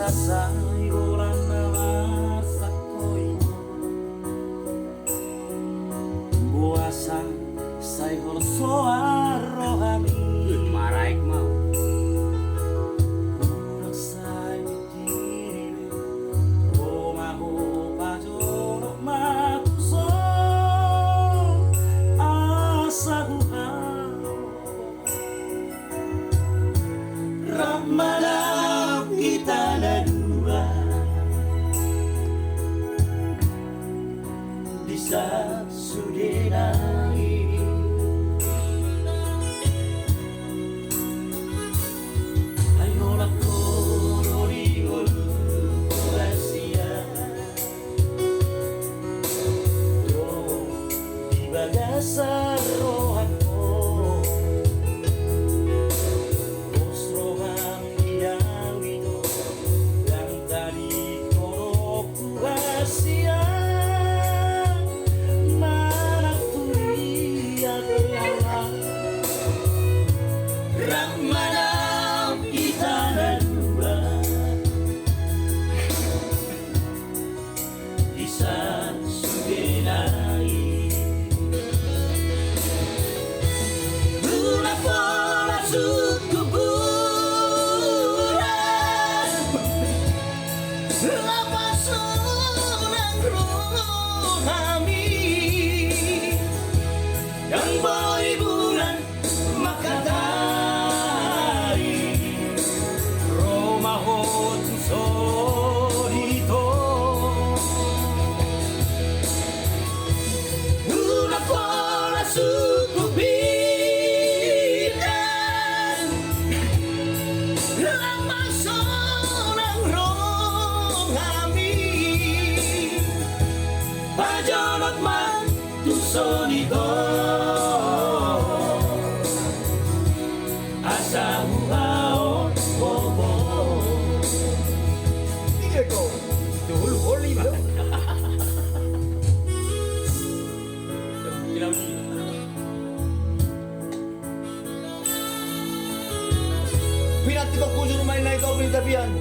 最後らなさ恋Buasa最後のsoal rohani Maraik mau Udah saya mikirin Romaho pajorok matuso Asa hao Ramadhan kita na dua Di saat sudah naik Ayolah korori rahasia Oh, di bagasan rohanku Bos rohan diawito Dan tadi koroku rahasia Mana tuliat Allah Ramadhan kita na dua Di saat sudah naik Gula pola suku bulan Lepas sunang rohani Yang boy bulan makatari Romaho solito Una pola suku bidan Lama sonang rohani Pajonot man tu solito Asa hao bobo Tiga ko Dulu ko lima Pinati ko puso lumayan na ikaw pinitabihan.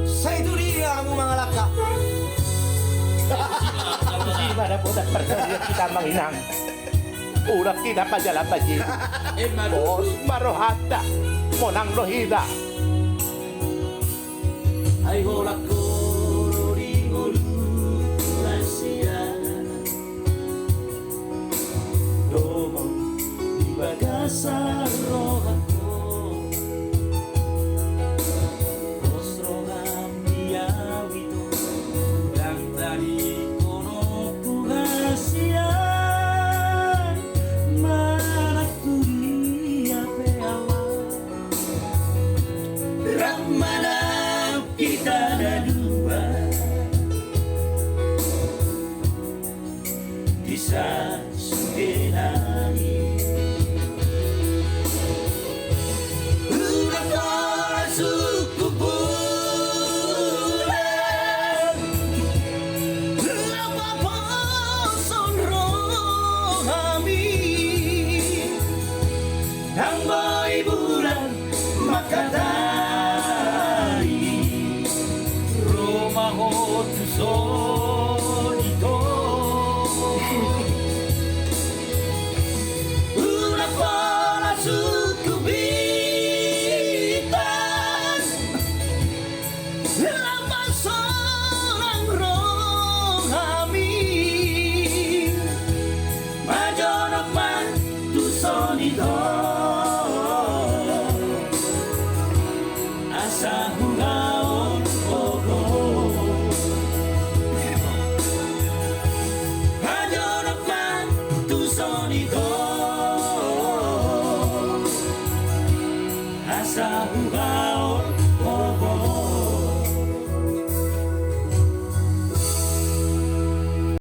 Sa ito rin ang mga laka. Gimana po dapat kita manginang? Urak kita pa jalan baji. Bos marohata monang rohida. Ayolah korori rahasia Domo di bagasan rohanku Bos rohan diawito Dan tadi konoku rahasia Mana tulia peawa Ramadhan kita ada dua Di saat sudah naik Udah pola suku bulan Lama poson rohani Yang boy bulan makatari Romaho tu solito Una pola suku bitan Lama sonang rohani Majonok man tu solito Asa hulaon ogo Majonok man tu solito Asa hulaon